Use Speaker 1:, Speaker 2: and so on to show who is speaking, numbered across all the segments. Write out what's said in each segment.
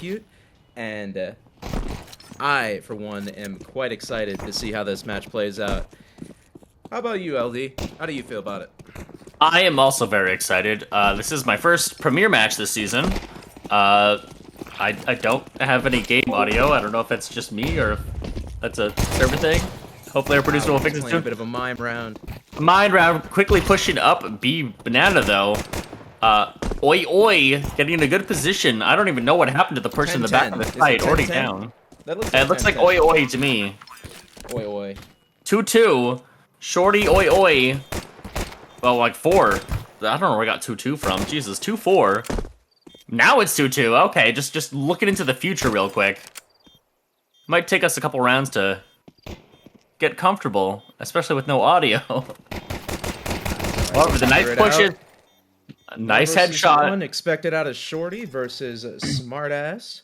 Speaker 1: execute, and I, for one, am quite excited to see how this match plays out. How about you, LD? How do you feel about it?
Speaker 2: I am also very excited. This is my first premiere match this season. I don't have any game audio. I don't know if that's just me or if that's a server thing. Hopefully our producer will fix it soon.
Speaker 1: A bit of a mime round.
Speaker 2: Mind round, quickly pushing up B banana though. Oi oi, getting in a good position. I don't even know what happened to the person in the back of the fight. Already down. It looks like oi oi to me.
Speaker 1: Oi oi.
Speaker 2: 2-2. Shorty oi oi. Well, like 4. I don't know where I got 2-2 from. Jesus, 2-4. Now it's 2-2. Okay, just looking into the future real quick. Might take us a couple rounds to get comfortable, especially with no audio. Well, the nice pushes. Nice headshot.
Speaker 1: One expected out of Shorty versus Smartass.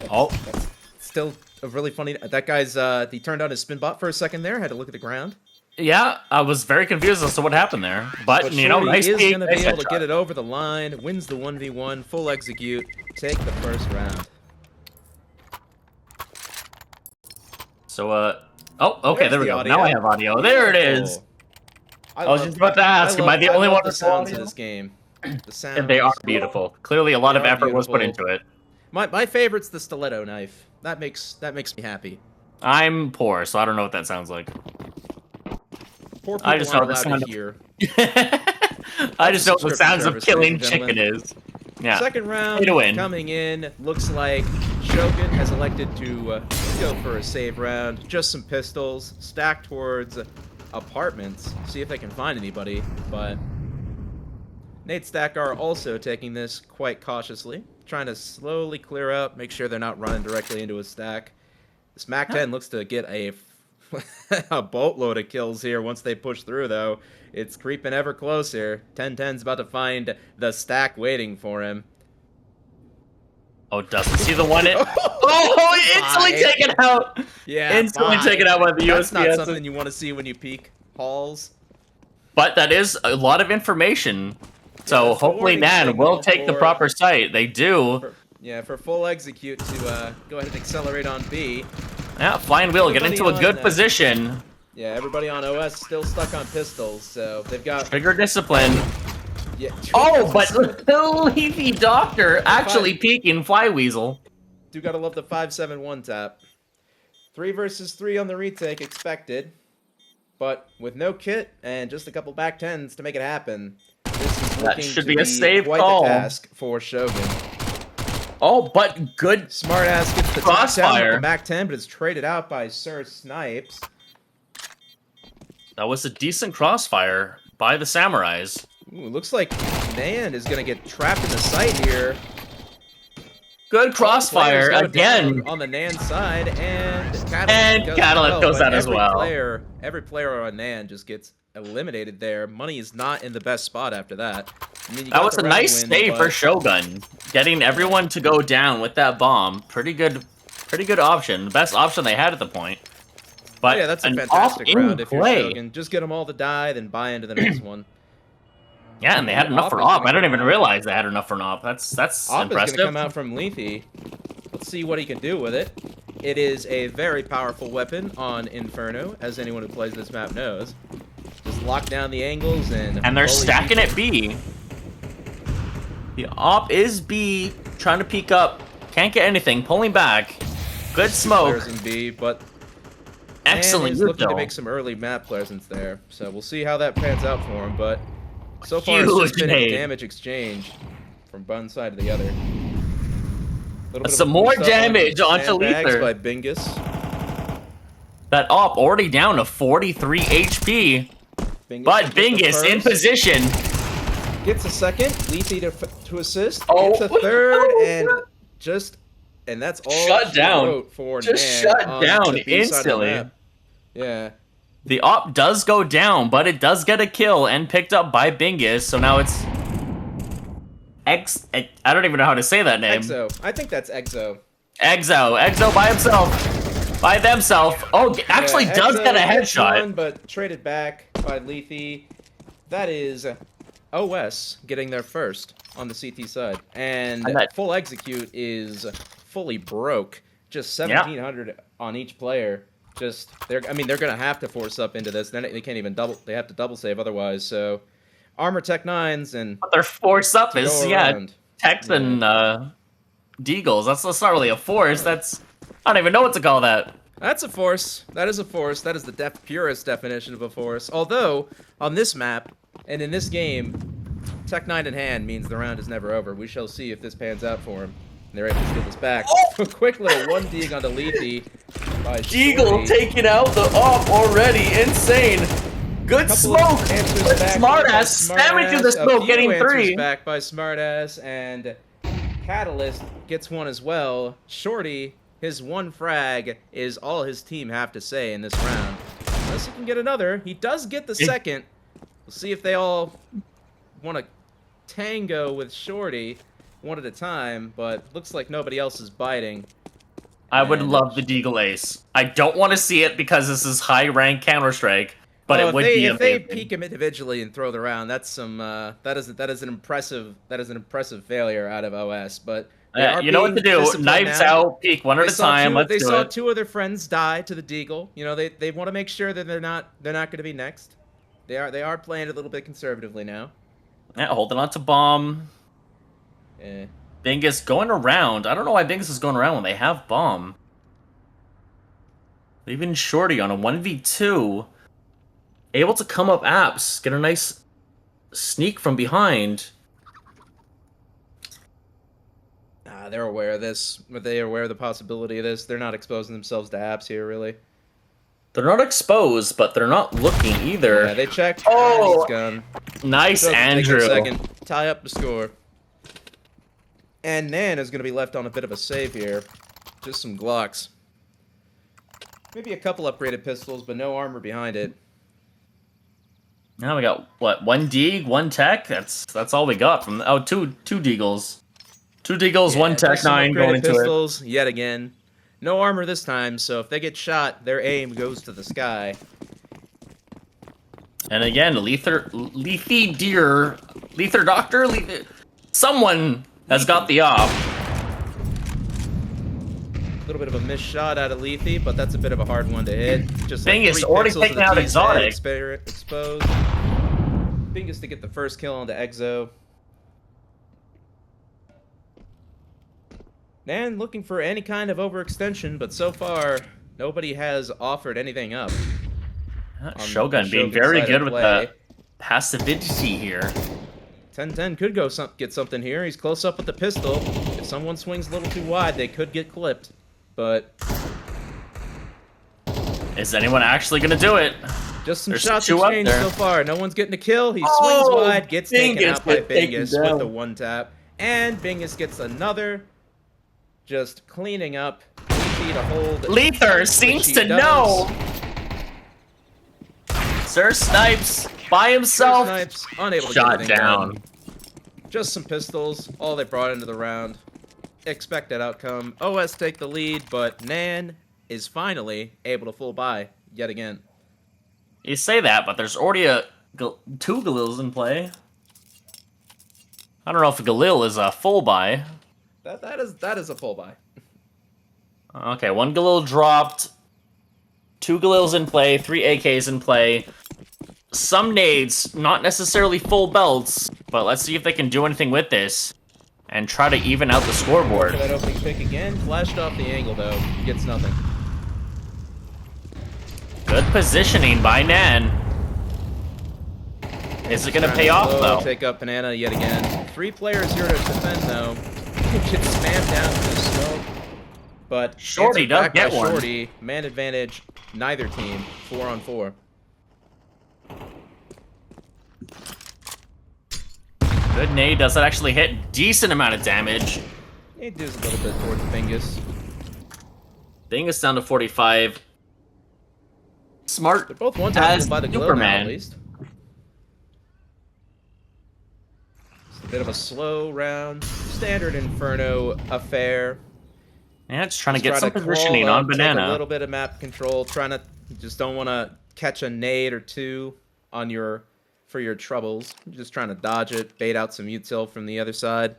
Speaker 2: Oh,
Speaker 1: that's still a really funny. That guy's he turned on his spin bot for a second there. Had to look at the ground.
Speaker 2: Yeah, I was very confused as to what happened there. But you know, nice
Speaker 1: is
Speaker 2: peek,
Speaker 1: gonna
Speaker 2: nice
Speaker 1: be able to
Speaker 2: headshot.
Speaker 1: get it over the line. Wins the 1v1. Full execute. Take the first round.
Speaker 2: So oh, okay, there we go.
Speaker 1: Audio.
Speaker 2: Now I have audio. There it is. I was just about to ask, am I the only one
Speaker 1: with
Speaker 2: with
Speaker 1: sounds
Speaker 2: audio?
Speaker 1: in this game? The sounds.
Speaker 2: And they are beautiful. Clearly, a lot of effort was put into it.
Speaker 1: My favorite's the stiletto knife. That makes me happy.
Speaker 2: I'm poor, so I don't know what that sounds like.
Speaker 1: Poor people
Speaker 2: I just know
Speaker 1: aren't
Speaker 2: the
Speaker 1: allowed
Speaker 2: sound
Speaker 1: to
Speaker 2: of
Speaker 1: hear.
Speaker 2: I just know what the sounds of
Speaker 1: service,
Speaker 2: killing
Speaker 1: ladies and
Speaker 2: chicken is. Yeah.
Speaker 1: Second round
Speaker 2: Way to win.
Speaker 1: coming in. Looks like Shogun has elected to go for a save round. Just some pistols stacked towards apartments. See if they can find anybody. But Nate Stackar also taking this quite cautiously, trying to slowly clear up, make sure they're not running directly into a stack. This MAC-10 looks to get a boatload of kills here once they push through, though. It's creeping ever closer. 10-10's about to find the stack waiting for him.
Speaker 2: Oh, doesn't see the one it. Oh, instantly taken out.
Speaker 1: Yeah,
Speaker 2: instantly taken out by the USPS.
Speaker 1: That's not something you want to see when you peek halls.
Speaker 2: But that is a lot of information. So hopefully NAN will take the proper site. They do.
Speaker 1: For full execute to go ahead and accelerate on B.
Speaker 2: Yeah, flying wheel, get into a good position.
Speaker 1: Yeah, everybody on OS still stuck on pistols, so they've got
Speaker 2: trigger discipline.
Speaker 1: Yeah.
Speaker 2: Oh, but the Leafy Doctor actually peeking Fly Weasel.
Speaker 1: Do gotta love the 5-7-1 tap. 3 versus 3 on the retake expected, but with no kit and just a couple back tens to make it happen. This is
Speaker 2: that should be a save
Speaker 1: quite
Speaker 2: call.
Speaker 1: the task for Shogun.
Speaker 2: Oh, but good.
Speaker 1: Smartass gets the
Speaker 2: crossfire.
Speaker 1: The Mac 10, but it's traded out by Sir Snipes.
Speaker 2: That was a decent crossfire by the Samurais.
Speaker 1: Ooh, looks like NAN is gonna get trapped in the site here.
Speaker 2: Good crossfire again
Speaker 1: on the NAN side, and
Speaker 2: Catalyst goes out as well.
Speaker 1: Every player on NAN just gets eliminated there. Money is not in the best spot after that. I mean,
Speaker 2: that was a nice save for Shogun, getting everyone to go down with that bomb. Pretty good option. The best option they had at the point. But
Speaker 1: yeah, that's a fantastic round if you're Shogun. Just get them all to die, then buy into the next one.
Speaker 2: Yeah, and they had enough for AWP. I don't even realize they had enough for AWP. That's
Speaker 1: AWP
Speaker 2: impressive.
Speaker 1: is gonna come out from Leafy. Let's see what he can do with it. It is a very powerful weapon on Inferno, as anyone who plays this map knows. Just lock down the angles and
Speaker 2: they're stacking at B. The AWP is B, trying to peek up. Can't get anything, pulling back. Good smoke.
Speaker 1: Players in B, but
Speaker 2: excellent.
Speaker 1: He's looking to make some early map presence there, so we'll see how that pans out for him. But so far, it's just been a damage exchange from one side to the other.
Speaker 2: Some more damage onto Lether
Speaker 1: by Bingus.
Speaker 2: That AWP already down to 43 HP. But Bingus in position.
Speaker 1: Gets a second. Leafy to assist.
Speaker 2: Oh.
Speaker 1: Gets a third, and that's all.
Speaker 2: Shut down.
Speaker 1: For
Speaker 2: just
Speaker 1: NAN
Speaker 2: shut down instantly.
Speaker 1: Yeah.
Speaker 2: The AWP does go down, but it does get a kill and picked up by Bingus. So now it's I don't even know how to say that name.
Speaker 1: Exo. I think that's Exo.
Speaker 2: Exo by himself. By themselves. Oh, actually does get a headshot.
Speaker 1: One, but traded back by Leafy. That is OS getting there first on the CT side. And
Speaker 2: that
Speaker 1: full execute is fully broke. Just 1,700 on each player. They're gonna have to force up into this. Then they can't even double. They have to double save otherwise. So, armor tech 9s and
Speaker 2: But their force up is
Speaker 1: around.
Speaker 2: techs and deagles. That's not really a force. That's I don't even know what to call that.
Speaker 1: That's a force. That is a force. That is the purest definition of a force. Although on this map and in this game, Tech 9 in hand means the round is never over. We shall see if this pans out for him. And they're able to steal this back.
Speaker 2: Oh!
Speaker 1: Quick little 1 dig onto Leafy.
Speaker 2: Deagle taking out the op already. Insane. Good smoke. Smartass spamming through the smoke, getting 3.
Speaker 1: Back by Smartass, and Catalyst gets 1 as well. Shorty, his 1 frag is all his team have to say in this round. Unless he can get another. He does get the second. We'll see if they all want to tango with Shorty one at a time, but looks like nobody else is biting.
Speaker 2: I would love the Deagle Ace. I don't want to see it because this is high rank Counter-Strike, but it would be amazing.
Speaker 1: If they peek him individually and throw the round, that's some that is an impressive failure out of OS. But
Speaker 2: you know what to do. Knives out, peek one at a time.
Speaker 1: They saw 2 of their friends die to the Deagle. You know, they want to make sure that they're not going to be next. They are playing it a little bit conservatively now.
Speaker 2: Yeah, holding on to bomb.
Speaker 1: Yeah.
Speaker 2: Bingus going around. I don't know why Bingus is going around when they have bomb. Leaving Shorty on a 1v2. Able to come up apps. Get a nice sneak from behind.
Speaker 1: They're aware of this. But they are aware of the possibility of this. They're not exposing themselves to apps here, really.
Speaker 2: They're not exposed, but they're not looking either.
Speaker 1: Yeah, they checked.
Speaker 2: Oh!
Speaker 1: Gun.
Speaker 2: Nice, Andrew.
Speaker 1: Take a second. Tie up the score. And NAN is going to be left on a bit of a save here. Just some Glocks. Maybe a couple upgraded pistols, but no armor behind it.
Speaker 2: Now we got, what, 1 Deag, 1 Tech? That's all we got from... Oh, two Deagles. 2 Deagles, 1 Tech 9 going into
Speaker 1: pistols, yet again. No armor this time, so if they get shot, their aim goes to the sky.
Speaker 2: And again, Lether Doctor? Someone has got the op.
Speaker 1: A little bit of a missed shot out of Lethe, but that's a bit of a hard one to hit. Just
Speaker 2: Bingus
Speaker 1: like
Speaker 2: already taking out Exotic.
Speaker 1: Exposed. Bingus to get the first kill onto Exo. NAN looking for any kind of overextension, but so far, nobody has offered anything up.
Speaker 2: Shogun being very good with the passivity here.
Speaker 1: 10-10 could get something here. He's close up with the pistol. If someone swings a little too wide, they could get clipped. But
Speaker 2: is anyone actually going to do it?
Speaker 1: Just some shots exchanged so far. No one's getting a kill. He swings wide, gets taken out by Bingus with the 1 tap. And Bingus gets another. Just cleaning up. Lethe to hold.
Speaker 2: Lether seems to know. Sir Snipes by himself.
Speaker 1: Sir Snipes unable to
Speaker 2: shot
Speaker 1: get
Speaker 2: down.
Speaker 1: Done. Just some pistols. All they brought into the round. Expected outcome. OS take the lead, but NAN is finally able to full buy yet again.
Speaker 2: You say that, but there's already 2 Galils in play. I don't know if a Galil is a full buy.
Speaker 1: That is a full buy.
Speaker 2: Okay, 1 Galil dropped. 2 Galils in play, 3 AKs in play. Some nades, not necessarily full belts, but let's see if they can do anything with this. And try to even out the scoreboard.
Speaker 1: That opening pick again, flashed off the angle though, gets nothing.
Speaker 2: Good positioning by NAN. Is it going to pay off though?
Speaker 1: Take up Banana yet again. 3 players here to defend though. Gets spammed down to the smoke. But
Speaker 2: Shorty does get one.
Speaker 1: Shorty, man advantage, neither team, 4-on-4.
Speaker 2: Good nade, does that actually hit? Decent amount of damage.
Speaker 1: It does a little bit towards Bingus.
Speaker 2: Bingus down to 45. Smart.
Speaker 1: They're both one-tapped by the glow now, at least. It's a bit of a slow round. Standard Inferno affair.
Speaker 2: Yeah, it's trying to get some positioning on Banana.
Speaker 1: Take a little bit of map control. Just don't want to catch a nade or 2 on for your troubles. You're just trying to dodge it, bait out some util from the other side.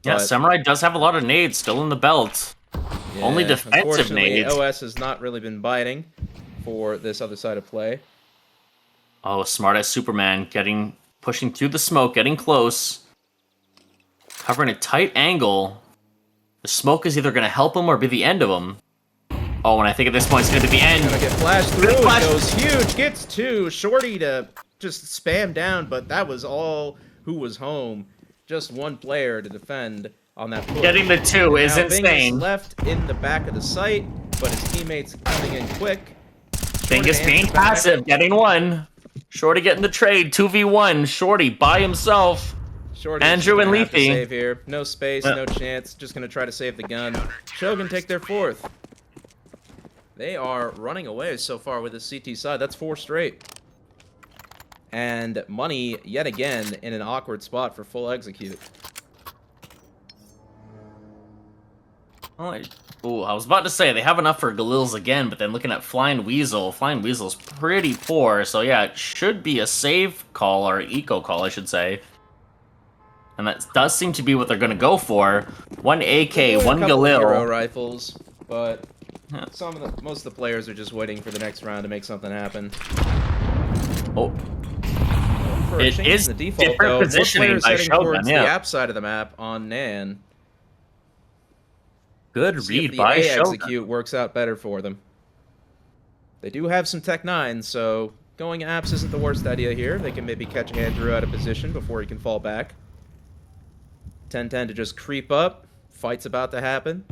Speaker 2: Yeah,
Speaker 1: But
Speaker 2: Samurai does have a lot of nades still in the belt. Only
Speaker 1: Yeah,
Speaker 2: defensive
Speaker 1: unfortunately,
Speaker 2: nades.
Speaker 1: OS has not really been biting for this other side of play.
Speaker 2: Oh, smart as Superman, pushing through the smoke, getting close, covering a tight angle. The smoke is either going to help him or be the end of him. Oh, and I think at this point it's going to be the end.
Speaker 1: Gonna get flashed through.
Speaker 2: Good flash.
Speaker 1: It goes huge. Gets two. Shorty to just spam down, but that was all who was home. Just one player to defend on that push.
Speaker 2: Getting the two is
Speaker 1: Now Bing
Speaker 2: insane.
Speaker 1: is left in the back of the site, but his teammates coming in quick.
Speaker 2: Bing is being passive, getting one. Shorty getting the trade, 2v1. Shorty by himself.
Speaker 1: Shorty
Speaker 2: Andrew and
Speaker 1: have to
Speaker 2: Leafy.
Speaker 1: save here. No space, no chance. Just gonna try to save the gun. Shogun take their fourth. They are running away so far with the CT side. That's 4 straight. And money, yet again, in an awkward spot for full execute.
Speaker 2: I was about to say they have enough for Galil's again, but then looking at Flying Weasel's pretty poor, so yeah, it should be a save call, or eco call, I should say. And that does seem to be what they're going to go for. 1 AK, 1
Speaker 1: Hero
Speaker 2: Galil.
Speaker 1: rifles, but most of the players are just waiting for the next round to make something happen.
Speaker 2: Oh,
Speaker 1: For
Speaker 2: it is
Speaker 1: the default,
Speaker 2: different
Speaker 1: though,
Speaker 2: positioning
Speaker 1: more
Speaker 2: by
Speaker 1: players heading
Speaker 2: Shogun,
Speaker 1: towards
Speaker 2: yeah.
Speaker 1: the app side of the map on NAN.
Speaker 2: Good
Speaker 1: See if
Speaker 2: read
Speaker 1: the
Speaker 2: by
Speaker 1: A
Speaker 2: Shogun.
Speaker 1: execute works out better for them. They do have some Tech 9, so going apps isn't the worst idea here. They can maybe catch Andrew out of position before he can fall back. 10-10 to just creep up. Fight's about to happen.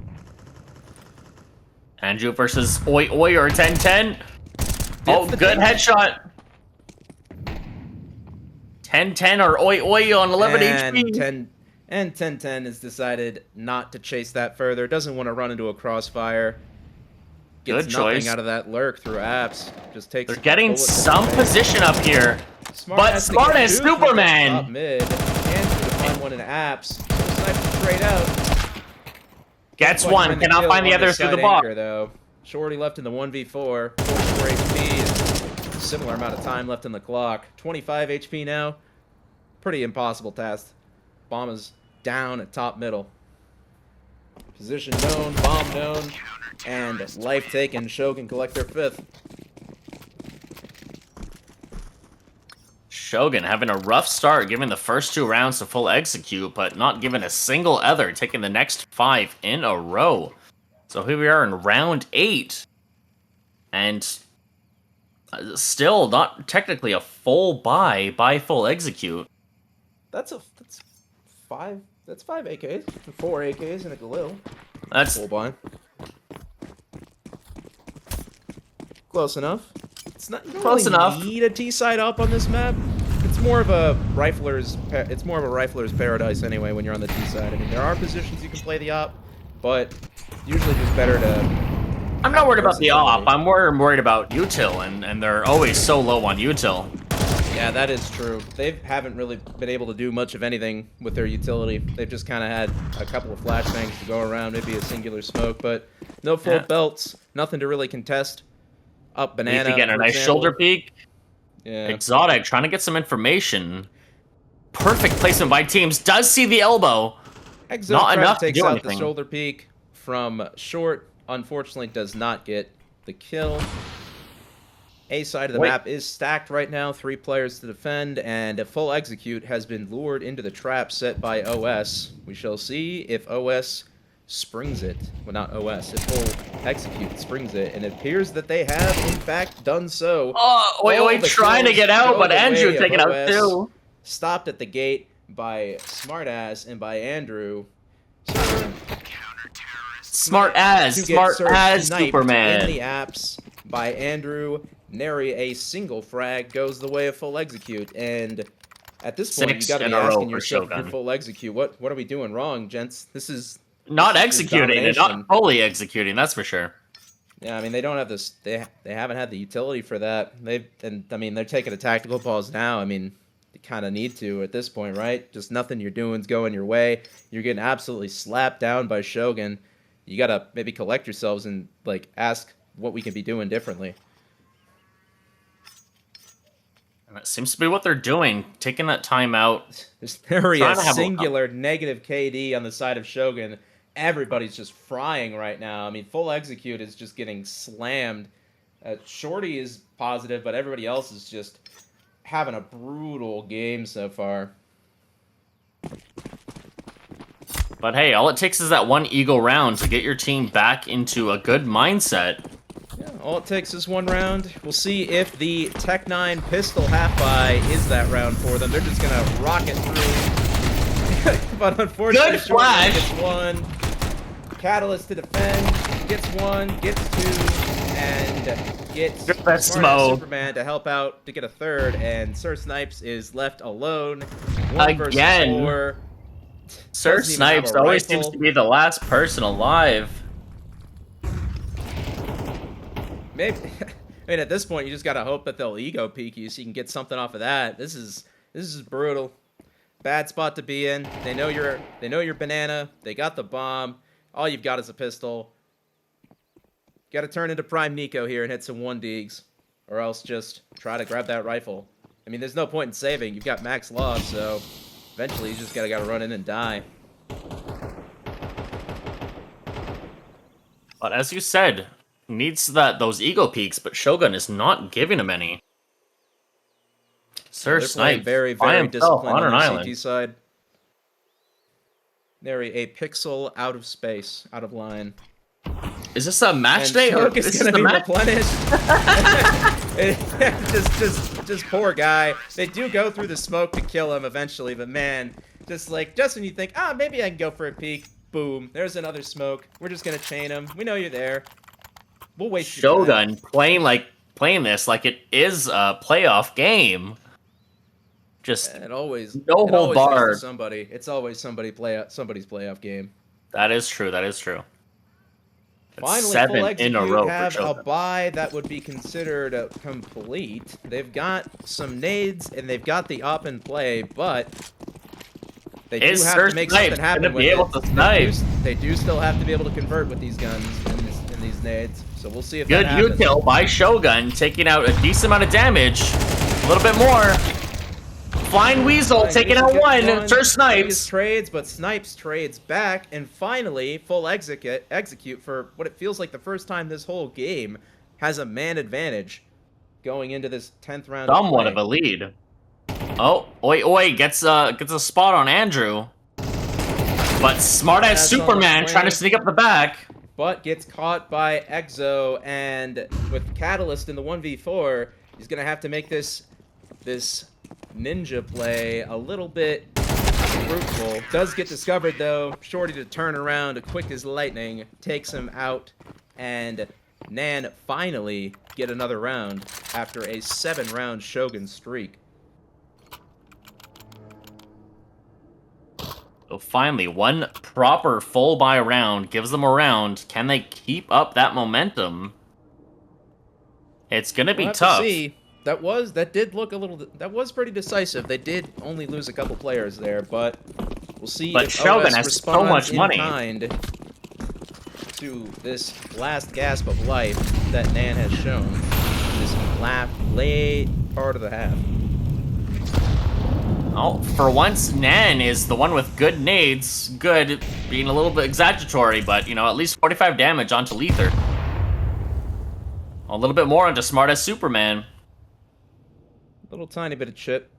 Speaker 2: Andrew versus Oi Oi or 10-10. Oh, good headshot. 10-10 or Oi Oi on 11 HP.
Speaker 1: And 10-10 has decided not to chase that further. Doesn't want to run into a crossfire. Gets
Speaker 2: Good
Speaker 1: nothing
Speaker 2: choice.
Speaker 1: out of that lurk through apps. Just takes.
Speaker 2: They're getting some position up here.
Speaker 1: Smart
Speaker 2: But Smart as Superman.
Speaker 1: Top mid. And to find one in apps. So snipes straight out.
Speaker 2: Gets one. Cannot find the other through the box.
Speaker 1: Though. Shorty left in the 1v4. 44 HP. And similar amount of time left in the clock. 25 HP now. Pretty impossible task. Bomb is down at top middle. Position known, bomb known, and life taken. Shogun collect their 5th.
Speaker 2: Shogun having a rough start, giving the first 2 rounds to full execute, but not giving a single other, taking the next 5 in a row. So here we are in round 8. And still not technically a full buy by full execute.
Speaker 1: That's 5 AKs, 4 AKs and a Galil.
Speaker 2: That's
Speaker 1: Full buy. Close enough. It's not. You don't
Speaker 2: Close
Speaker 1: really
Speaker 2: enough.
Speaker 1: need a T side up on this map. It's more of a rifler's. It's more of a rifler's paradise anyway when you're on the T side. I mean, there are positions you can play the op, but usually just better to.
Speaker 2: I'm not worried about the op. I'm more worried about util, and they're always so low on util.
Speaker 1: Yeah, that is true. They haven't really been able to do much of anything with their utility. They've just kind of had a couple of flashbangs to go around, maybe a singular smoke, but no full belts, nothing to really contest. Up banana.
Speaker 2: Again, a nice
Speaker 1: example.
Speaker 2: shoulder peek.
Speaker 1: Yeah.
Speaker 2: Exotic trying to get some information. Perfect placement by teams. Does see the elbow. Not enough to
Speaker 1: takes
Speaker 2: do
Speaker 1: out
Speaker 2: anything.
Speaker 1: the shoulder peek from short. Unfortunately, does not get the kill. A side of the map is stacked right now. 3 players to defend, and a full execute has been lured into the trap set by OS. We shall see if OS springs it. Well, not OS. If full execute springs it, and it appears that they have, in fact, done so.
Speaker 2: Oh, Oi
Speaker 1: The
Speaker 2: trying to
Speaker 1: kills
Speaker 2: get out,
Speaker 1: go
Speaker 2: but
Speaker 1: the
Speaker 2: Andrew
Speaker 1: way of
Speaker 2: taking out
Speaker 1: OS.
Speaker 2: 2.
Speaker 1: Stopped at the gate by Smartass and by Andrew. So
Speaker 2: Smart as
Speaker 1: sniped
Speaker 2: Superman.
Speaker 1: in the apps by Andrew. Nary a single frag goes the way of full execute, and at this point,
Speaker 2: 6
Speaker 1: you got to
Speaker 2: in
Speaker 1: be
Speaker 2: a row
Speaker 1: asking
Speaker 2: for
Speaker 1: yourself,
Speaker 2: Shogun.
Speaker 1: your full execute. What are we doing wrong, gents? This is
Speaker 2: Not
Speaker 1: this is
Speaker 2: executing and
Speaker 1: domination.
Speaker 2: not fully executing, that's for sure.
Speaker 1: Yeah, I mean they don't have this. They haven't had the utility for that. They're taking a tactical pause now. I mean, you kind of need to at this point, right? Just nothing you're doing's going your way. You're getting absolutely slapped down by Shogun. You gotta maybe collect yourselves and like ask what we can be doing differently.
Speaker 2: And that seems to be what they're doing, taking that time out.
Speaker 1: There's nary
Speaker 2: Trying
Speaker 1: a
Speaker 2: to have
Speaker 1: singular negative KD on the side of Shogun. everybody's just frying right now. I mean, Full Execute is just getting slammed. Shorty is positive, but everybody else is just having a brutal game so far.
Speaker 2: But hey, all it takes is that one Eagle round to get your team back into a good mindset.
Speaker 1: Yeah, all it takes is one round. We'll see if the Tech 9 pistol half-buy is that round for them. They're just going to rocket through. But unfortunately,
Speaker 2: Good flash.
Speaker 1: Gets one. Catalyst to defend. Gets one. Gets two. And gets
Speaker 2: that smoke.
Speaker 1: Superman to help out to get a third. And Sir Snipes is left alone. 1 versus
Speaker 2: Again.
Speaker 1: 4.
Speaker 2: Sir
Speaker 1: Doesn't even have
Speaker 2: Snipes
Speaker 1: a
Speaker 2: always
Speaker 1: rifle.
Speaker 2: seems to be the last person alive.
Speaker 1: Maybe. I mean, at this point, you just gotta hope that they'll ego peek you so you can get something off of that. This is brutal. Bad spot to be in. They know you're banana. They got the bomb. All you've got is a pistol. Got to turn into Prime Nico here and hit some 1-digs, or else just try to grab that rifle. I mean, there's no point in saving. You've got max loss, so eventually you just gotta run in and die.
Speaker 2: But as you said, needs those ego peaks, but Shogun is not giving him any. Sir
Speaker 1: They're playing
Speaker 2: Snipes
Speaker 1: very,
Speaker 2: by
Speaker 1: very
Speaker 2: himself
Speaker 1: disciplined
Speaker 2: on an
Speaker 1: the
Speaker 2: island.
Speaker 1: CT side. They're a pixel out of space, out of line.
Speaker 2: Is this a match
Speaker 1: And
Speaker 2: day? Or
Speaker 1: Shark is
Speaker 2: this
Speaker 1: going to
Speaker 2: the
Speaker 1: be
Speaker 2: match?
Speaker 1: replenished. just poor guy. They do go through the smoke to kill him eventually, but man, just when you think, maybe I can go for a peek, boom, there's another smoke. We're just going to chain him. We know you're there. We'll waste your time.
Speaker 2: Shogun playing this like it is a playoff game. Just
Speaker 1: It always
Speaker 2: no
Speaker 1: it
Speaker 2: hold
Speaker 1: always is
Speaker 2: barred.
Speaker 1: to somebody. It's always somebody's playoff game.
Speaker 2: That is true. That is true. That's
Speaker 1: Finally, Full
Speaker 2: 7
Speaker 1: Execute
Speaker 2: in a row for
Speaker 1: have a
Speaker 2: Shogun.
Speaker 1: buy that would be considered complete. They've got some nades and they've got the op in play, but they do
Speaker 2: Is
Speaker 1: have
Speaker 2: Sir
Speaker 1: to make
Speaker 2: Snipes
Speaker 1: something happen
Speaker 2: gonna
Speaker 1: with
Speaker 2: be
Speaker 1: it.
Speaker 2: able to snipe?
Speaker 1: They do still have to be able to convert with these guns in these nades. So we'll see if
Speaker 2: Good
Speaker 1: that happens.
Speaker 2: util by Shogun, taking out a decent amount of damage. A little bit more. Flying Weasel
Speaker 1: Flying
Speaker 2: taking
Speaker 1: Weasel
Speaker 2: out
Speaker 1: gets
Speaker 2: one. Sir
Speaker 1: Previous
Speaker 2: Snipes.
Speaker 1: trades, but Snipes trades back, and finally, Full Execute for what it feels like the first time this whole game has a man advantage going into this 10th round.
Speaker 2: Somewhat of a lead. Oh, Oi gets a spot on Andrew. But smart ass
Speaker 1: That's on
Speaker 2: Superman
Speaker 1: the
Speaker 2: trying to
Speaker 1: flank.
Speaker 2: sneak up the back.
Speaker 1: But gets caught by Exo, and with Catalyst in the 1v4, he's gonna have to make this ninja play a little bit fruitful. Does get discovered though. Shorty to turn around, quick as lightning, takes him out, and NAN finally get another round after a 7-round Shogun streak.
Speaker 2: So finally, one proper full buy round gives them a round. Can they keep up that momentum? It's gonna be
Speaker 1: We'll have
Speaker 2: tough.
Speaker 1: to see. That was pretty decisive. They did only lose a couple players there, but we'll see.
Speaker 2: But
Speaker 1: if
Speaker 2: Shogun
Speaker 1: OS
Speaker 2: has so
Speaker 1: responds
Speaker 2: much
Speaker 1: in
Speaker 2: money.
Speaker 1: kind to this last gasp of life that NAN has shown. This late part of the half.
Speaker 2: Oh, for once, NAN is the one with good nades. Good, being a little bit exaggeratory, but, at least 45 damage onto Lether. A little bit more onto Smartass Superman.
Speaker 1: Little tiny bit of chip.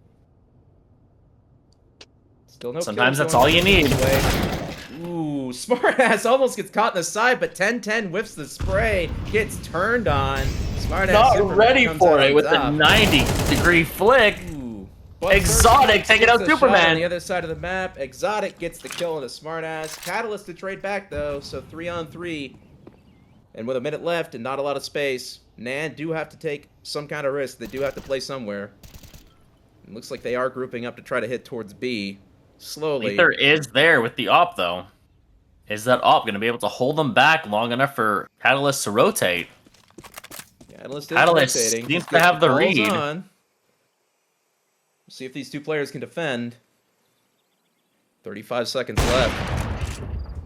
Speaker 1: Still no.
Speaker 2: Sometimes
Speaker 1: kills
Speaker 2: that's
Speaker 1: going
Speaker 2: all you need.
Speaker 1: this way. Ooh, Smartass almost gets caught in the side, but 10-10 whiffs the spray, gets turned on. Smartass
Speaker 2: Not
Speaker 1: Superman
Speaker 2: ready
Speaker 1: comes
Speaker 2: for
Speaker 1: out
Speaker 2: it
Speaker 1: on
Speaker 2: with
Speaker 1: top.
Speaker 2: the 90-degree flick.
Speaker 1: Ooh. But
Speaker 2: Exotic
Speaker 1: Sir
Speaker 2: taking out
Speaker 1: gets a shot
Speaker 2: Superman.
Speaker 1: on the other side of the map. Exotic gets the kill on a Smartass. Catalyst to trade back though, so 3-on-3. And with a minute left and not a lot of space, NAN do have to take some kind of risk. They do have to play somewhere. It looks like they are grouping up to try to hit towards B. Slowly.
Speaker 2: Lether is there with the op, though. Is that op going to be able to hold them back long enough for Catalyst to rotate?
Speaker 1: Catalyst
Speaker 2: Catalyst
Speaker 1: rotating.
Speaker 2: seems
Speaker 1: He's
Speaker 2: to have the
Speaker 1: balls
Speaker 2: read.
Speaker 1: on. See if these two players can defend. 35 seconds left.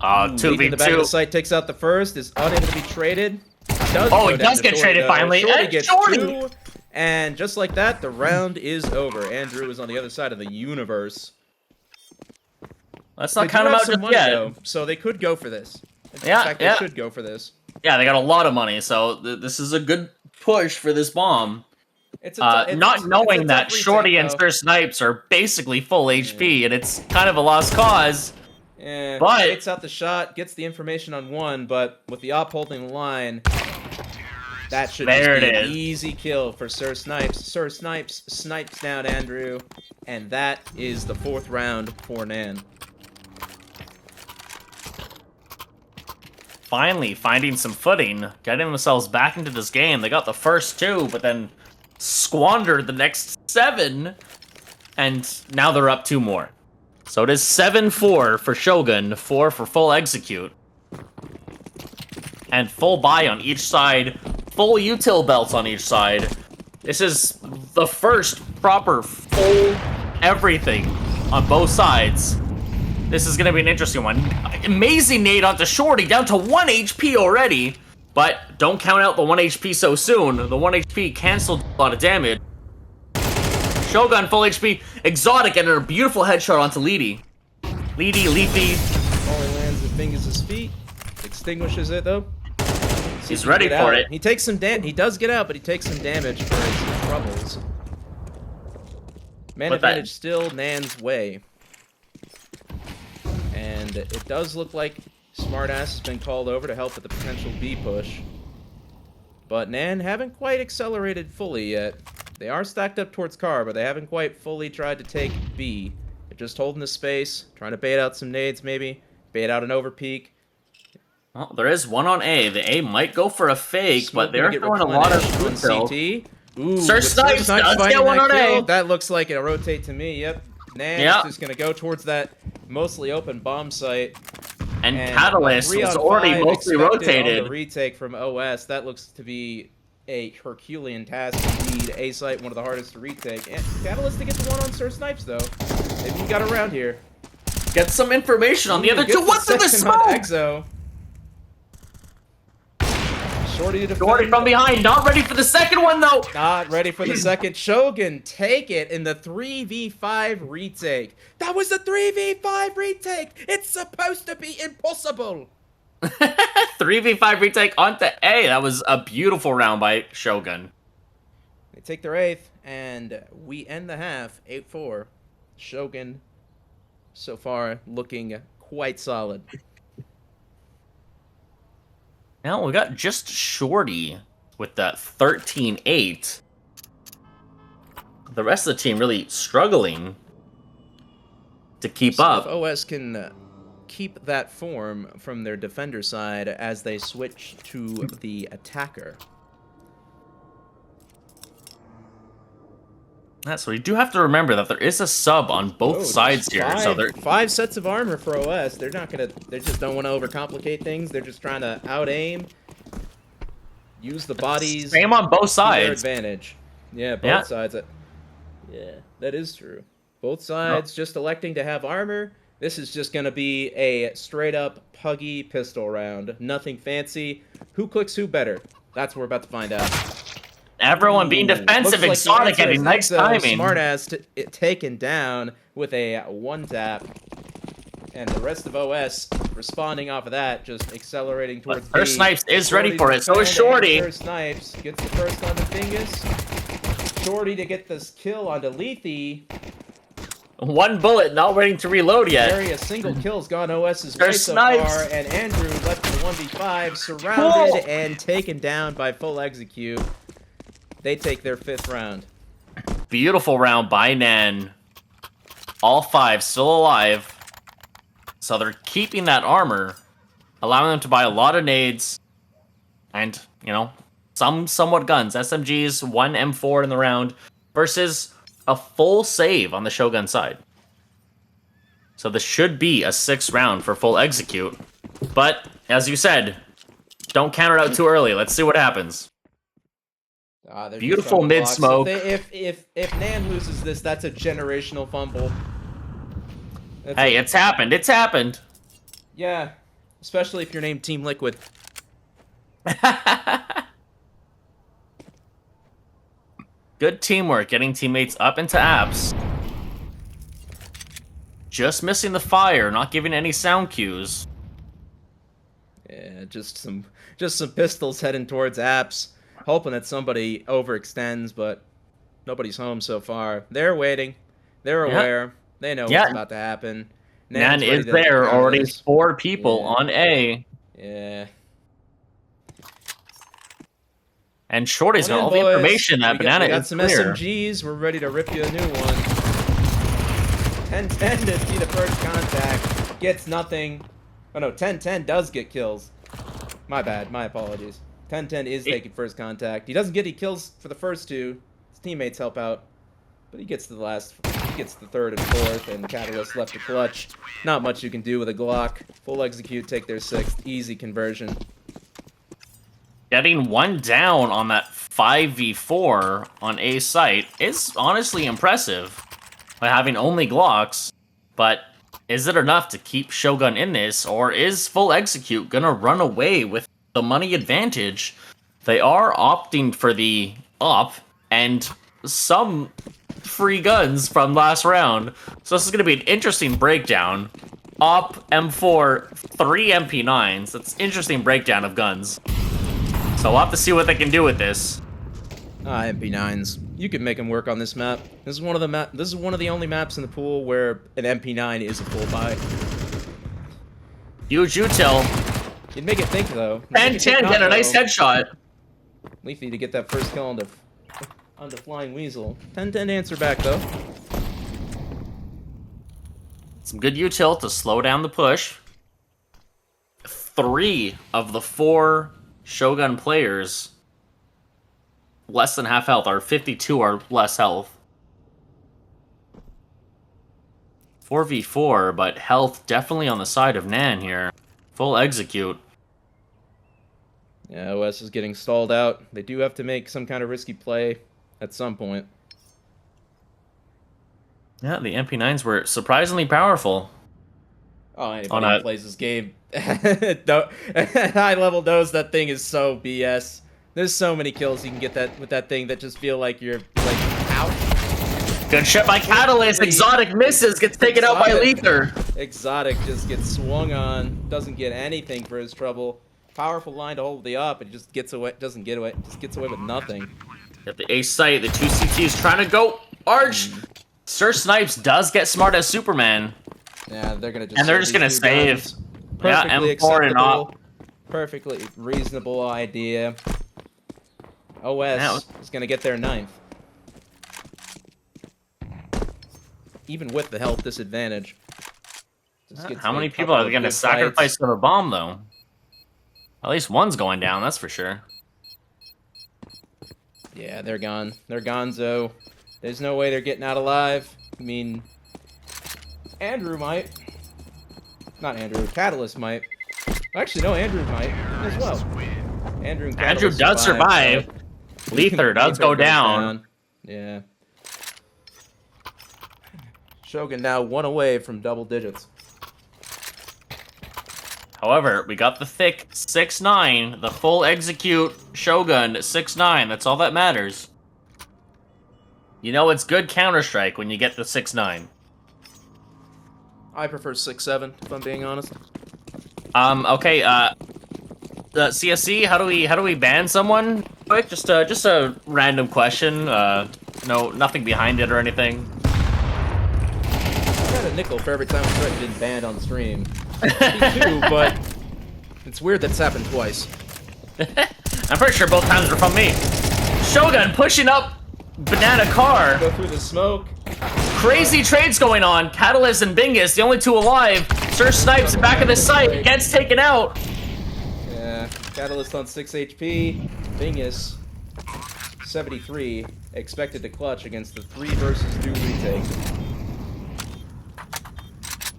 Speaker 1: Lead in the back of the
Speaker 2: 2v2.
Speaker 1: site takes out the first. Is unable to be traded.
Speaker 2: He does get traded finally.
Speaker 1: Shorty
Speaker 2: And
Speaker 1: gets
Speaker 2: Shorty!
Speaker 1: 2. And just like that, the round is over. Andrew is on the other side of the universe.
Speaker 2: Let's
Speaker 1: They
Speaker 2: not
Speaker 1: do
Speaker 2: count them
Speaker 1: have
Speaker 2: out
Speaker 1: some
Speaker 2: just
Speaker 1: money,
Speaker 2: yet.
Speaker 1: though, so they could go for this. In
Speaker 2: Yeah,
Speaker 1: fact,
Speaker 2: yeah.
Speaker 1: they should go for this.
Speaker 2: Yeah, they got a lot of money, so this is a good push for this bomb.
Speaker 1: It's
Speaker 2: Not
Speaker 1: it's a
Speaker 2: knowing that
Speaker 1: tough
Speaker 2: Shorty
Speaker 1: retake,
Speaker 2: and
Speaker 1: though.
Speaker 2: Sir Snipes are basically full HP, and it's kind of a lost cause. But
Speaker 1: Baits out the shot, gets the information on one, but with the op holding the line, that should
Speaker 2: there
Speaker 1: just be
Speaker 2: it
Speaker 1: an
Speaker 2: is.
Speaker 1: easy kill for Sir Snipes. Sir Snipes snipes down Andrew, and that is the 4th round for NAN.
Speaker 2: Finally finding some footing, getting themselves back into this game. They got the first 2, but then squandered the next 7, and now they're up 2 more. So it is 7-4 for Shogun, 4 for full execute. And full buy on each side, full util belts on each side. This is the first proper full everything on both sides. This is going to be an interesting one. Amazing nade onto Shorty, down to 1 HP already. But don't count out the 1 HP so soon. The 1 HP canceled a lot of damage. Shogun, full HP, exotic, and a beautiful headshot onto Leafy. Leafy.
Speaker 1: Only lands at Fingers' feet. Extinguishes it, though.
Speaker 2: He's ready for it.
Speaker 1: He takes some he does get out, but he takes some damage for his troubles. Man advantage still Nan's way. And it does look like Smartass has been called over to help with the potential B push. But Nan haven't quite accelerated fully yet. They are stacked up towards car, but they haven't quite fully tried to take B. They're just holding the space, trying to bait out some nades maybe, bait out an overpeak.
Speaker 2: Well, there is one on A. The A might go for a fake, but they're throwing a lot of
Speaker 1: on CT. Ooh,
Speaker 2: Sir Snipes does get one on A.
Speaker 1: That looks like it'll rotate to me, yep. Nan's just going to go towards that mostly open bomb site.
Speaker 2: And Catalyst was already mostly rotated.
Speaker 1: On the retake from OS, that looks to be a Herculean task indeed. A site, one of the hardest to retake. And Catalyst to get the one on Sir Snipes, though. Maybe he got around here.
Speaker 2: Get some information on the other 2. What's in the smoke?
Speaker 1: Exo. Shorty
Speaker 2: from behind, not ready for the second one, though.
Speaker 1: Not ready for the second. Shogun take it in the 3v5 retake. That was a 3v5 retake. It's supposed to be impossible.
Speaker 2: 3v5 retake onto A. That was a beautiful round by Shogun.
Speaker 1: They take their 8th, and we end the half 8-4. Shogun, so far, looking quite solid.
Speaker 2: Now we got just Shorty with that 13-8. The rest of the team really struggling to keep up.
Speaker 1: If OS can keep that form from their defender side as they switch to the attacker.
Speaker 2: So you do have to remember that there is a sub on both sides here. So
Speaker 1: 5 sets of armor for OS. They're not gonna. They just don't want to overcomplicate things. They're just trying to out aim, use the bodies.
Speaker 2: Same on both sides.
Speaker 1: To their advantage. Yeah, both sides. Yeah, that is true. Both sides just electing to have armor. This is just gonna be a straight up puggy pistol round. Nothing fancy. Who clicks who better? That's what we're about to find out.
Speaker 2: Everyone being defensive,
Speaker 1: like
Speaker 2: exotic, getting nice timing.
Speaker 1: Smartass taken down with a 1-tap. And the rest of OS responding off of that, just accelerating towards B.
Speaker 2: Sir Snipes is ready for it, so is Shorty.
Speaker 1: Sir Snipes gets the first onto Dingus. Shorty to get this kill onto Leafy.
Speaker 2: 1 bullet, not waiting to reload yet.
Speaker 1: A single kill's gone OS's way so far, and Andrew left in the 1v5, surrounded and taken down by full execute. They take their 5th round.
Speaker 2: Beautiful round by NAN. All 5 still alive. So they're keeping that armor, allowing them to buy a lot of nades, and, you know, some somewhat guns. SMGs, 1 M4 in the round, versus a full save on the Shogun side. So this should be a 6th round for full execute. But, as you said, don't count it out too early. Let's see what happens. Beautiful mid smoke.
Speaker 1: So if NAN loses this, that's a generational fumble.
Speaker 2: Hey, it's happened. It's happened.
Speaker 1: Yeah, especially if you're named Team Liquid.
Speaker 2: Good teamwork, getting teammates up into apps. Just missing the fire, not giving any sound cues.
Speaker 1: Yeah, just some pistols heading towards apps, hoping that somebody overextends, but nobody's home so far. They're waiting. They're aware. They know what's about to happen.
Speaker 2: NAN is there. Already 4 people on A.
Speaker 1: Yeah.
Speaker 2: And Shorty's got all the information that Banana
Speaker 1: we got
Speaker 2: is
Speaker 1: some
Speaker 2: clear.
Speaker 1: SMGs. We're ready to rip you a new one. 10-10 to see the first contact. Gets nothing. Oh no, 10-10 does get kills. My bad. My apologies. 10-10 is taking first contact. He doesn't get any kills for the first 2. His teammates help out. But he gets to the last. He gets the 3rd and 4th, and Catalyst left a clutch. Not much you can do with a Glock. Full execute, take their 6th. Easy conversion.
Speaker 2: Getting 1 down on that 5v4 on A site is honestly impressive by having only Glocks, but is it enough to keep Shogun in this, or is Full Execute gonna run away with the money advantage? They are opting for the up and some free guns from last round, so this is gonna be an interesting breakdown. Op, M4, 3 MP9s. That's an interesting breakdown of guns. So we'll have to see what they can do with this.
Speaker 1: MP9s. You can make them work on this map. This is one of the only maps in the pool where an MP9 is a full buy.
Speaker 2: Huge util.
Speaker 1: You'd make it think though.
Speaker 2: 10-10, get a nice headshot.
Speaker 1: Leafy to get that first kill on the Flying Weasel. 10-10 answer back though.
Speaker 2: Some good util to slow down the push. 3 of the 4 Shogun players less than half health, or 52 are less health. 4v4, but health definitely on the side of NAN here. Full execute.
Speaker 1: Yeah, OS is getting stalled out. They do have to make some kind of risky play at some point.
Speaker 2: Yeah, the MP9s were surprisingly powerful.
Speaker 1: Oh, anybody who plays this game at high level knows that thing is so BS. There's so many kills you can get with that thing that just feel like you're like, ouch.
Speaker 2: Good shot by Catalyst. Exotic misses, gets taken out by Lether.
Speaker 1: Exotic just gets swung on, doesn't get anything for his trouble. Powerful line to hold the up, and he just gets away, doesn't get away, just gets away with nothing.
Speaker 2: At the A site, the 2 CTs trying to go arch. Sir Snipes does get smart as Superman.
Speaker 1: Yeah, they're gonna just.
Speaker 2: And they're just gonna save. Yeah, M4 and all.
Speaker 1: Perfectly reasonable idea. OS is gonna get their 9th. Even with the health disadvantage.
Speaker 2: How many people are gonna sacrifice to the bomb though? At least one's going down, that's for sure.
Speaker 1: Yeah, they're gone. They're gonzo. There's no way they're getting out alive. I mean, Andrew might. Not Andrew. Catalyst might. Actually, no, Andrew might as well. Andrew
Speaker 2: does survive. Lether does go down.
Speaker 1: Yeah. Shogun now 1 away from double digits.
Speaker 2: However, we got the thick 6-9, the full execute Shogun 6-9. That's all that matters. You know it's good Counter-Strike when you get the 6-9.
Speaker 1: I prefer 6-7, if I'm being honest.
Speaker 2: Okay, CSC, how do we ban someone? Quick, just a random question. No, nothing behind it or anything.
Speaker 1: I got a nickel for every time a threat been banned on stream. Too, but it's weird that's happened twice.
Speaker 2: I'm pretty sure both times were from me. Shogun pushing up Banana car.
Speaker 1: Go through the smoke.
Speaker 2: Crazy trades going on. Catalyst and Bingus, the only 2 alive. Sir Snipes back of the site, gets taken out.
Speaker 1: Yeah, Catalyst on 6 HP. Bingus 73, expected to clutch against the 3 versus 2 retake.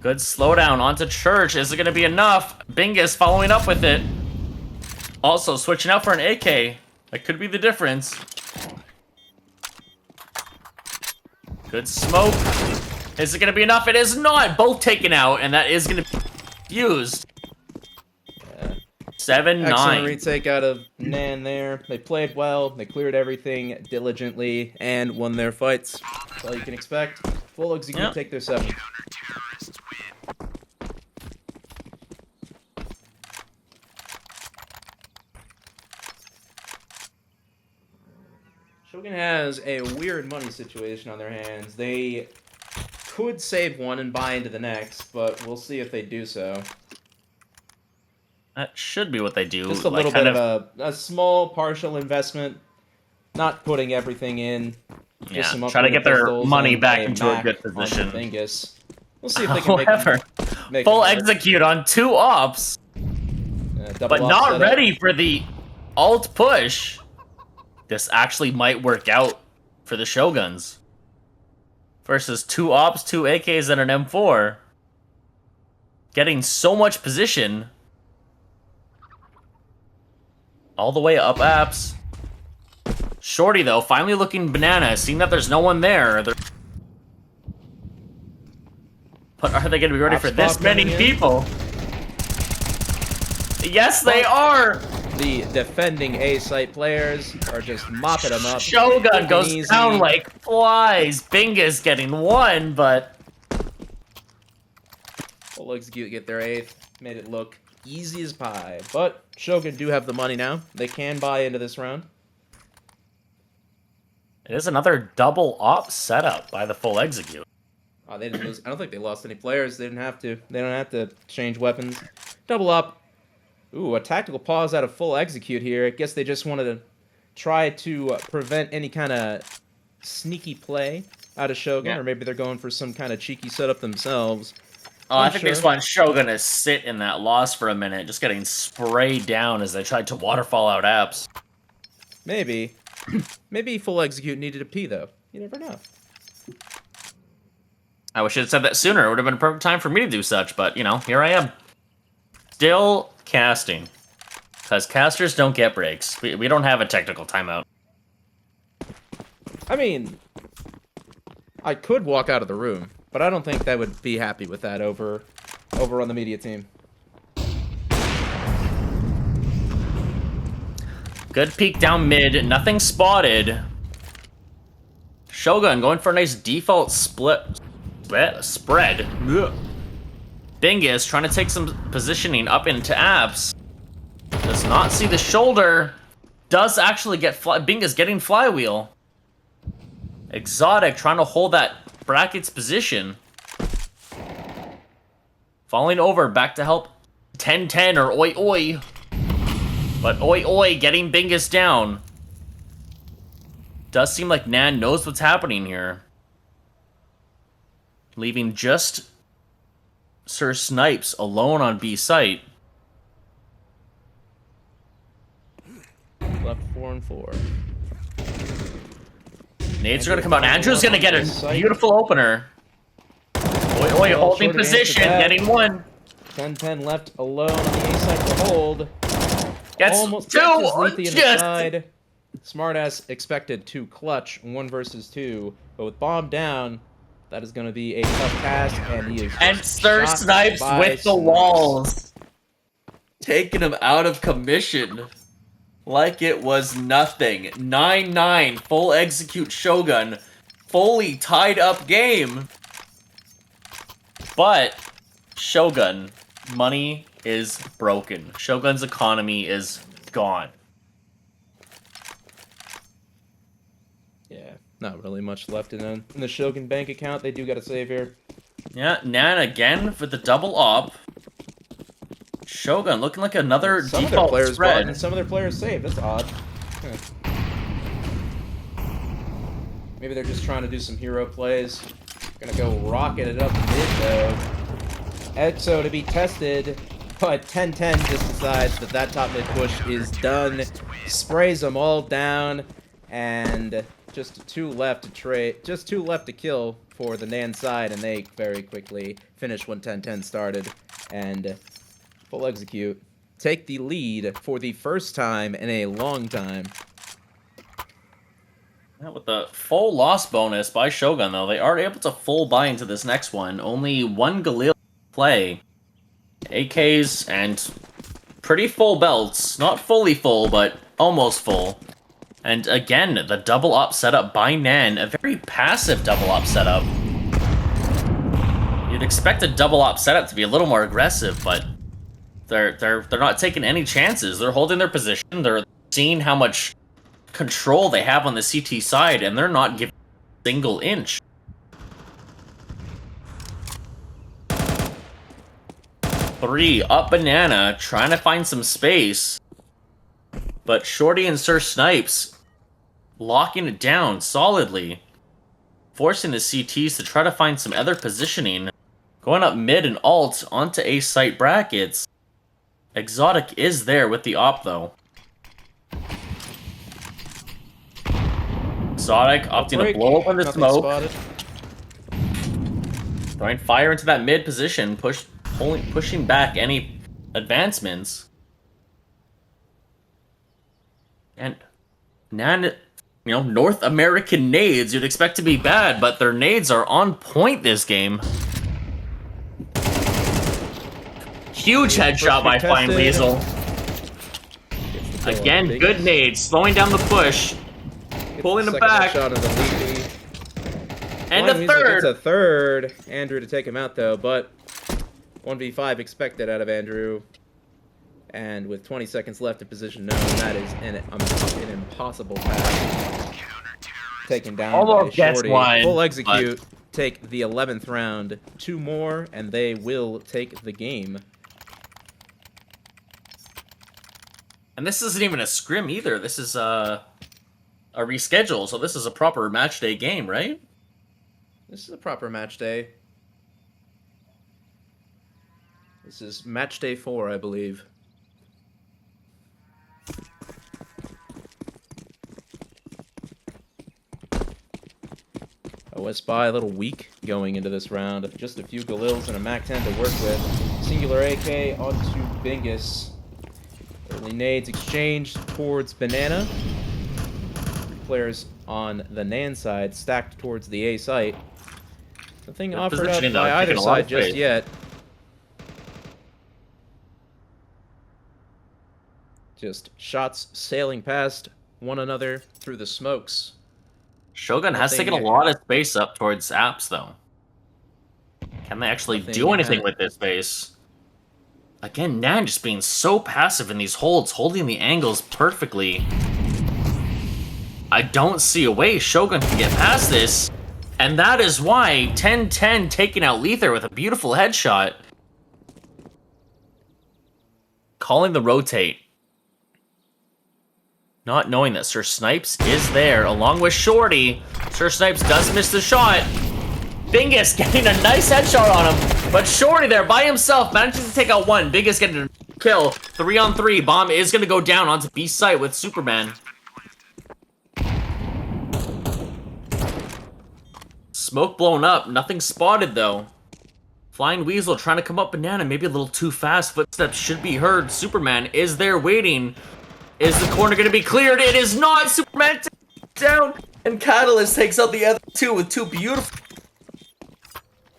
Speaker 2: Good slowdown onto Church. Is it going to be enough? Bingus following up with it. Also switching out for an AK. That could be the difference. Good smoke. Is it going to be enough? It is not. Both taken out, and that is going to be used. 7-9.
Speaker 1: Excellent retake out of NAN there. They played well. They cleared everything diligently and won their fights. That's all you can expect. Full execute, take their 7. Shogun has a weird money situation on their hands. They could save one and buy into the next, but we'll see if they do so.
Speaker 2: That should be what they do.
Speaker 1: Just a
Speaker 2: like,
Speaker 1: little bit of a small partial investment, not putting everything in.
Speaker 2: Yeah,
Speaker 1: Just some
Speaker 2: try to get their money back into a
Speaker 1: Mac
Speaker 2: good position.
Speaker 1: Bingus. We'll see if they can make
Speaker 2: full execute on 2 ops, but not ready for the alt push. This actually might work out for the Shoguns. Versus 2 ops, 2 AKs, and an M4. Getting so much position. All the way up apps. Shorty, though, finally looking banana, seeing that there's no one there. But are they going to be ready for this many people? Yes, they are!
Speaker 1: The defending A-site players are just mopping them up.
Speaker 2: Shogun goes down like flies. Bingus getting 1, but...
Speaker 1: Full execute, get their 8th. Made it look easy as pie. But Shogun do have the money now. They can buy into this round.
Speaker 2: It is another double op setup by the full execute.
Speaker 1: Oh, they didn't lose. I don't think they lost any players. They didn't have to. They don't have to change weapons. Double up. Ooh, a tactical pause out of full execute here. I guess they just wanted to try to prevent any kind of sneaky play out of Shogun, or maybe they're going for some kind of cheeky setup themselves.
Speaker 2: Oh, I think they just want Shogun to sit in that loss for a minute, just getting sprayed down as they tried to waterfall out apps.
Speaker 1: Maybe. Maybe full execute needed a pee, though. You never know.
Speaker 2: I wish I had said that sooner. It would have been a perfect time for me to do such, but, you know, here I am. Still casting. Because casters don't get breaks. We don't have a technical timeout.
Speaker 1: I mean, I could walk out of the room, but I don't think they would be happy with that over on the media team.
Speaker 2: Good peek down mid. Nothing spotted. Shogun going for a nice default spread. Bingus trying to take some positioning up into apps. Does not see the shoulder. Does actually get Bingus getting flywheel. Exotic trying to hold that brackets position. Falling over back to help 10-10 or oi oi. But oi oi getting Bingus down. Does seem like NAN knows what's happening here. Leaving just Sir Snipes alone on B site.
Speaker 1: Left 4 and 4.
Speaker 2: Nades are gonna come out. Andrew's gonna get a beautiful opener. Oi oi holding position, getting 1.
Speaker 1: 10-10 left alone on the A side to hold.
Speaker 2: Gets
Speaker 1: almost
Speaker 2: 2.
Speaker 1: Side. Smartass expected to clutch 1 versus 2, but with bomb down, that is going to be a tough task, and he is.
Speaker 2: And Sir Snipes with the walls, taking him out of commission like it was nothing. 9-9 full execute Shogun, fully tied up game, but Shogun money is broken. Shogun's economy is gone.
Speaker 1: Yeah, not really much left in the Shogun bank account. They do got a save here.
Speaker 2: Yeah, NAN again for the double op. Shogun looking like another
Speaker 1: some
Speaker 2: default
Speaker 1: of their players
Speaker 2: spread.
Speaker 1: And some of their players saved. That's odd. Maybe they're just trying to do some hero plays. Gonna go rocket it up mid though. Exo to be tested, but 10-10 just decides that top mid push is done. Sprays them all down, and just 2 left to trade. Just 2 left to kill for the NAN side, and they very quickly finish when 10-10 started. And full execute. Take the lead for the first time in a long time.
Speaker 2: With the full loss bonus by Shogun, though, they are able to full buy into this next one. Only 1 Galil play. AKs and pretty full belts. Not fully full, but almost full. And again, the double op setup by NAN. A very passive double op setup. You'd expect a double op setup to be a little more aggressive, but they're not taking any chances. They're holding their position. They're seeing how much control they have on the CT side, and they're not giving a single inch. Three up banana, trying to find some space. But Shorty and Sir Snipes locking it down solidly. Forcing the CTs to try to find some other positioning. Going up mid and alt onto A site brackets. Exotic is there with the op though. Exotic opting to blow open the smoke.
Speaker 1: Spotted.
Speaker 2: Throwing fire into that mid position, pushing back any advancements. And NAN, North American nades you'd expect to be bad, but their nades are on point this game. Huge headshot by Flying Weasel. Again, good nades, slowing down the push, pulling him back.
Speaker 1: Shot of the lead.
Speaker 2: And a third.
Speaker 1: It's a third. Andrew to take him out though, but 1v5 expected out of Andrew. And with 20 seconds left in position known, that is an impossible pass. Taken down
Speaker 2: Almost
Speaker 1: by
Speaker 2: gets
Speaker 1: Shorty.
Speaker 2: one,
Speaker 1: Full execute. Take the 11th round. 2 more, and they will take the game.
Speaker 2: And this isn't even a scrim either. This is a reschedule, so this is a proper match day game, right?
Speaker 1: This is a proper match day. This is match day 4, I believe. OS Spy a little weak going into this round. Just a few Galils and a MAC-10 to work with. Singular AK onto Bingus. Early nades exchanged towards Banana. 3 players on the NAN side stacked towards the A site. Nothing offered up by either side just yet. Just shots sailing past one another through the smokes.
Speaker 2: Shogun has taken a lot of space up towards apps, though. Can they actually do anything with this space? Again, NAN just being so passive in these holds, holding the angles perfectly. I don't see a way Shogun can get past this. And that is why 10-10 taking out Lether with a beautiful headshot. Calling the rotate. Not knowing that Sir Snipes is there, along with Shorty. Sir Snipes does miss the shot. Bingus getting a nice headshot on him, but Shorty there by himself manages to take out one. Bingus getting a kill. 3-on-3. Bomb is going to go down onto B site with Superman. Smoke blown up. Nothing spotted, though. Flying Weasel trying to come up banana. Maybe a little too fast. Footsteps should be heard. Superman is there waiting. Is the corner going to be cleared? It is not! Superman down! And Catalyst takes out the other two with 2 beautiful...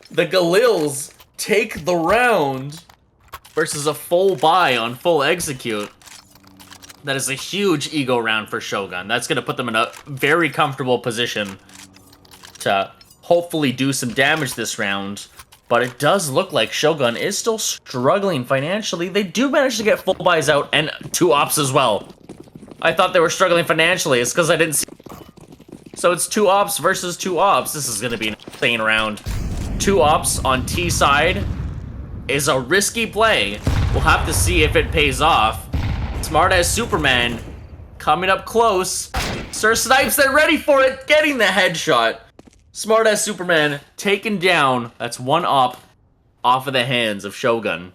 Speaker 2: The Galils take the round versus a full buy on full execute. That is a huge ego round for Shogun. That's going to put them in a very comfortable position to hopefully do some damage this round. But it does look like Shogun is still struggling financially. They do manage to get full buys out and 2 ops as well. I thought they were struggling financially. It's because I didn't see. So it's 2 ops versus 2 ops. This is going to be an insane round. 2 ops on T side is a risky play. We'll have to see if it pays off. Smart as Superman coming up close. Sir Snipes, they're ready for it. Getting the headshot. Smart as Superman taken down. That's 1 op off of the hands of Shogun.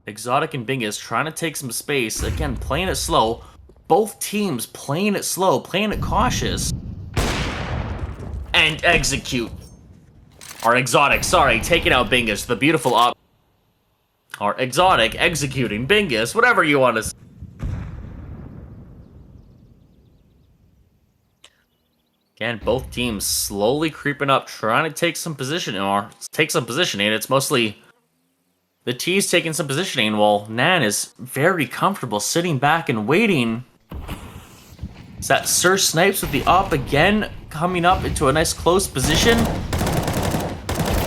Speaker 2: Exotic and Bingus trying to take some space. Again, playing it slow. Both teams playing it slow, playing it cautious. And execute. Or Exotic, sorry, taking out Bingus. The beautiful op. Or Exotic executing Bingus, whatever you want to say. Again, both teams slowly creeping up, trying to take some positioning, or take some positioning. It's mostly the T's taking some positioning, while NAN is very comfortable sitting back and waiting. Is that Sir Snipes with the op again, coming up into a nice close position?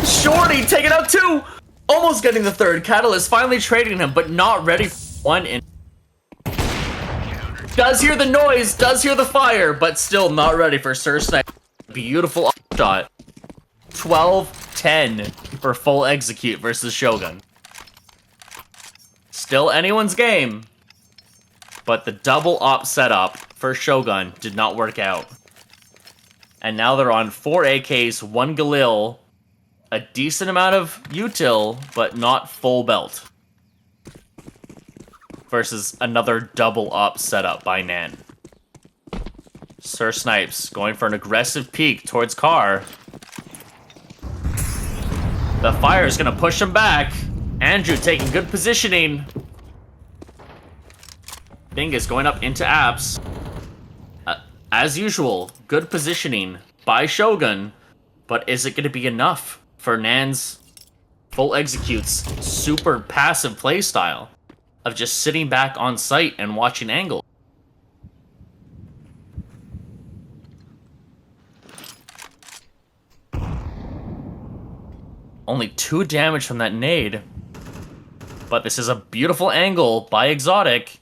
Speaker 2: Shorty taking out 2! Almost getting the 3rd. Catalyst finally trading him, but not ready for 1 in. Does hear the noise, does hear the fire, but still not ready for Sir Snipe. Beautiful shot. 12-10 for full execute versus Shogun. Still anyone's game, but the double op setup for Shogun did not work out. And now they're on 4 AKs, 1 Galil, a decent amount of util, but not full belt. Versus another double op setup by NAN. Sir Snipes going for an aggressive peek towards Car. The fire is going to push him back. Andrew taking good positioning. Bingus going up into apps. As usual, good positioning by Shogun. But is it going to be enough for NAN's full executes super passive playstyle of just sitting back on site and watching angle? Only 2 damage from that nade. But this is a beautiful angle by Exotic.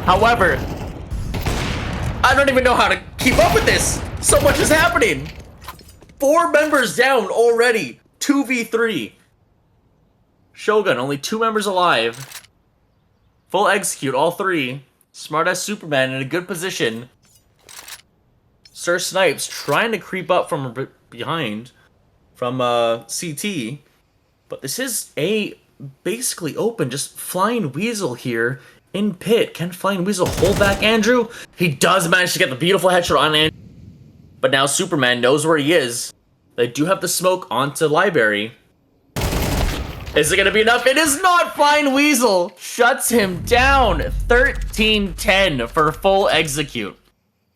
Speaker 2: However, I don't even know how to keep up with this. So much is happening. 4 members down already. 2v3. Shogun, only 2 members alive. Full execute, all 3. Smartass Superman in a good position. Sir Snipes trying to creep up from behind from CT. But this is a basically open, just Flying Weasel here in pit. Can Flying Weasel hold back Andrew? He does manage to get the beautiful headshot on Andrew. But now Superman knows where he is. They do have the smoke onto Library. Is it going to be enough? It is not! Flying Weasel shuts him down. 13-10 for full execute.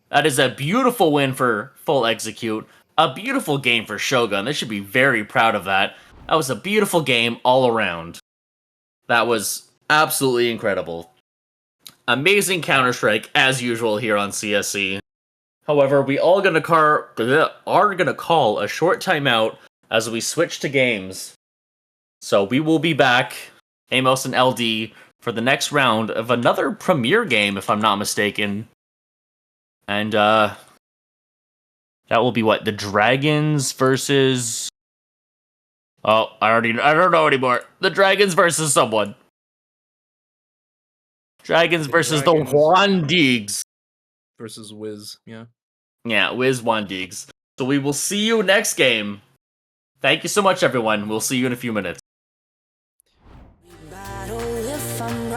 Speaker 2: That is a beautiful win for full execute. A beautiful game for Shogun. They should be very proud of that. That was a beautiful game all around. That was absolutely incredible. Amazing Counter-Strike, as usual, here on CSC. However, we are gonna call a short timeout as we switch to games. So we will be back, Amos and LD, for the next round of another Premier game, if I'm not mistaken. And, that will be what? The Dragons versus... Oh, I don't know anymore. The Dragons versus someone. Dragons versus the Wandigs.
Speaker 1: Versus Wiz, yeah.
Speaker 2: Yeah, Wiz Wandigs. So we will see you next game. Thank you so much, everyone. We'll see you in a few minutes.
Speaker 3: Battle if I'm